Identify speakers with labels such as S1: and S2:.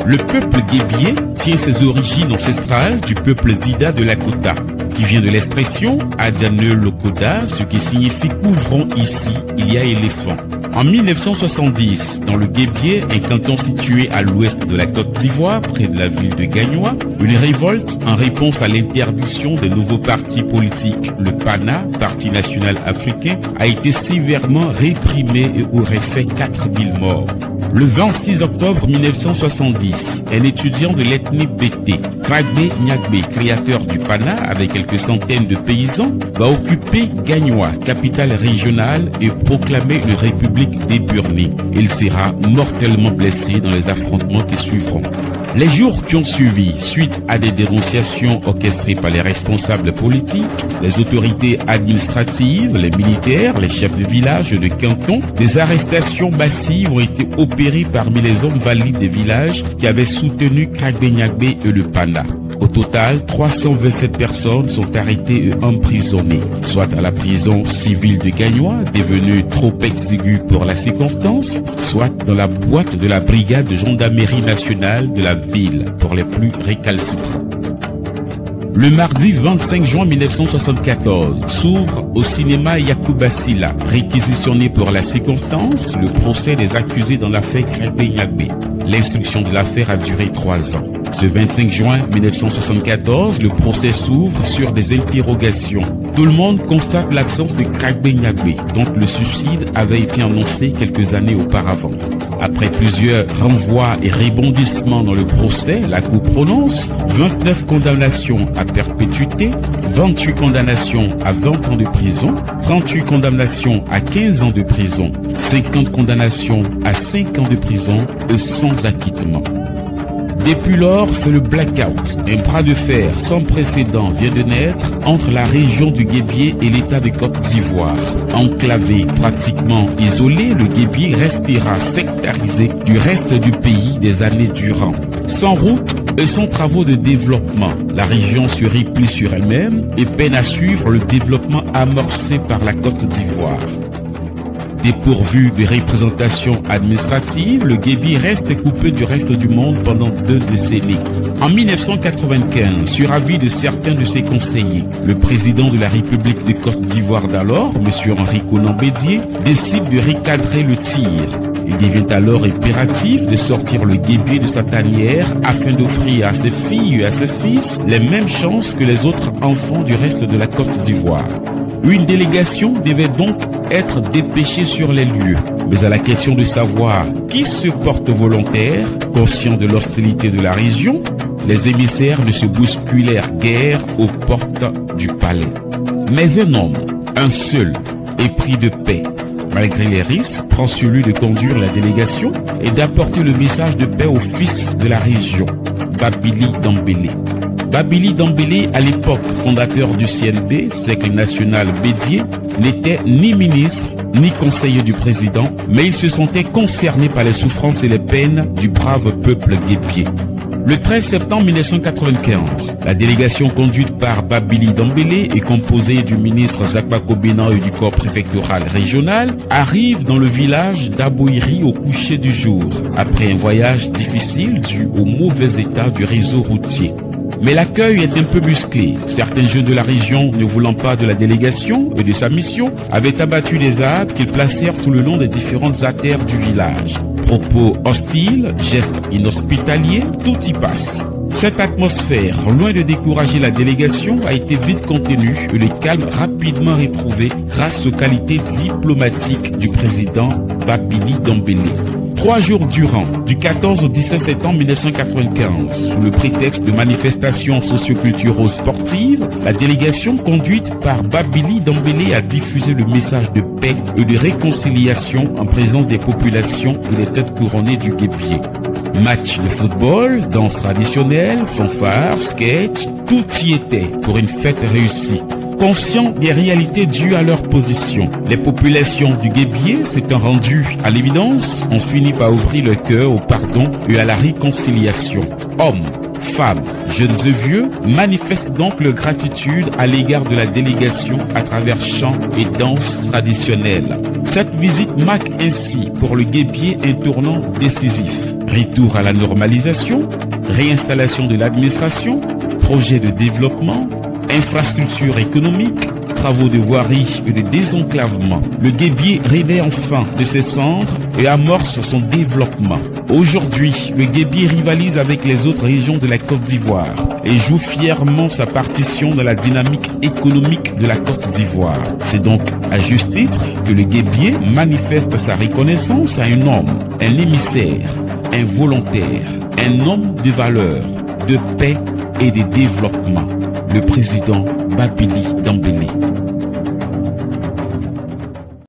S1: Le peuple guébier tient ses origines ancestrales du peuple Dida de Lakota, qui vient de l'expression Adane Lokoda, ce qui signifie couvrons ici, il y a éléphant. En 1970, dans le Guébier, un canton situé à l'ouest de la Côte d'Ivoire, près de la ville de Gagnoa, une révolte en réponse à l'interdiction des nouveaux partis politiques, le PANA, Parti national africain, a été sévèrement réprimée et aurait fait 4000 morts. Le 26 octobre 1970, un étudiant de l'ethnie Bété, Kragbe Nyagbe, créateur du PANA avec quelques centaines de paysans, va occuper Gagnoa, capitale régionale, et proclamer une république déburnée. Il sera mortellement blessé dans les affrontements qui suivront. Les jours qui ont suivi, suite à des dénonciations orchestrées par les responsables politiques, les autorités administratives, les militaires, les chefs de village et de canton, des arrestations massives ont été opérées parmi les hommes valides des villages qui avaient soutenu Kragbe Nyagbe et le PANA. Au total, 327 personnes sont arrêtées et emprisonnées, soit à la prison civile de Gagnoa, devenue trop exiguë pour la circonstance, soit dans la boîte de la brigade de gendarmerie nationale de la ville pour les plus récalcitrants. Le mardi 25 juin 1974 s'ouvre au cinéma Yacouba Silla, réquisitionné pour la circonstance, le procès des accusés dans l'affaire Kragbe Nyagbe. L'instruction de l'affaire a duré 3 ans. Ce 25 juin 1974, le procès s'ouvre sur des interrogations. Tout le monde constate l'absence de Kragbe Nyagbe, dont le suicide avait été annoncé quelques années auparavant. Après plusieurs renvois et rebondissements dans le procès, la Cour prononce 29 condamnations à perpétuité, 28 condamnations à 20 ans de prison, 38 condamnations à 15 ans de prison, 50 condamnations à 5 ans de prison et sans acquittement. Depuis lors, c'est le blackout. Un bras de fer sans précédent vient de naître entre la région du Guébier et l'État de Côte d'Ivoire. Enclavé, pratiquement isolé, le Guébier restera sectarisé du reste du pays des années durant. Sans route et sans travaux de développement, la région se replie sur elle-même et peine à suivre le développement amorcé par la Côte d'Ivoire. Dépourvu de représentation administrative, le Guébier reste coupé du reste du monde pendant 2 décennies. En 1995, sur avis de certains de ses conseillers, le président de la République de Côte d'Ivoire d'alors, M. Henri Konan Bédié, décide de recadrer le tir. Il devient alors impératif de sortir le Guébier de sa tanière afin d'offrir à ses filles et à ses fils les mêmes chances que les autres enfants du reste de la Côte d'Ivoire. Une délégation devait donc être dépêchée sur les lieux. Mais à la question de savoir qui se porte volontaire, conscient de l'hostilité de la région, les émissaires ne se bousculèrent guère aux portes du palais. Mais un homme, un seul, épris de paix, malgré les risques, prend celui de conduire la délégation et d'apporter le message de paix aux fils de la région, Babili Dambélé. Babili Dambélé, à l'époque fondateur du CNB, Cercle National Bédié, n'était ni ministre ni conseiller du président, mais il se sentait concerné par les souffrances et les peines du brave peuple guébier. Le 13 septembre 1995, la délégation conduite par Babili Dambélé et composée du ministre Zakbako Benan et du corps préfectoral régional arrive dans le village d'Abouiri au coucher du jour, après un voyage difficile dû au mauvais état du réseau routier. Mais l'accueil est un peu musclé. Certains jeunes de la région, ne voulant pas de la délégation et de sa mission, avaient abattu des arbres qu'ils placèrent tout le long des différentes artères du village. Propos hostiles, gestes inhospitaliers, tout y passe. Cette atmosphère, loin de décourager la délégation, a été vite contenue et le calme rapidement retrouvé grâce aux qualités diplomatiques du président Babili Dambélé. 3 jours durant, du 14 au 17 septembre 1995, sous le prétexte de manifestations socio-culturo-sportives, la délégation conduite par Babili Dambélé a diffusé le message de paix et de réconciliation en présence des populations et des têtes couronnées du Guébier. Match de football, danse traditionnelle, fanfare, sketch, tout y était pour une fête réussie. Conscients des réalités dues à leur position, les populations du Guébier s'étant rendues à l'évidence, ont fini par ouvrir le cœur au pardon et à la réconciliation. Hommes, femmes, jeunes et vieux manifestent donc leur gratitude à l'égard de la délégation à travers chants et danses traditionnelles. Cette visite marque ainsi pour le Guébier un tournant décisif. Retour à la normalisation, réinstallation de l'administration, projet de développement, infrastructures économiques, travaux de voirie et de désenclavement. Le Guébié renaît enfin de ses cendres et amorce son développement. Aujourd'hui, le Guébié rivalise avec les autres régions de la Côte d'Ivoire et joue fièrement sa partition dans la dynamique économique de la Côte d'Ivoire. C'est donc à juste titre que le Guébié manifeste sa reconnaissance à un homme, un émissaire, un volontaire, un homme de valeur, de paix et de développement, le président Babili Dembélé.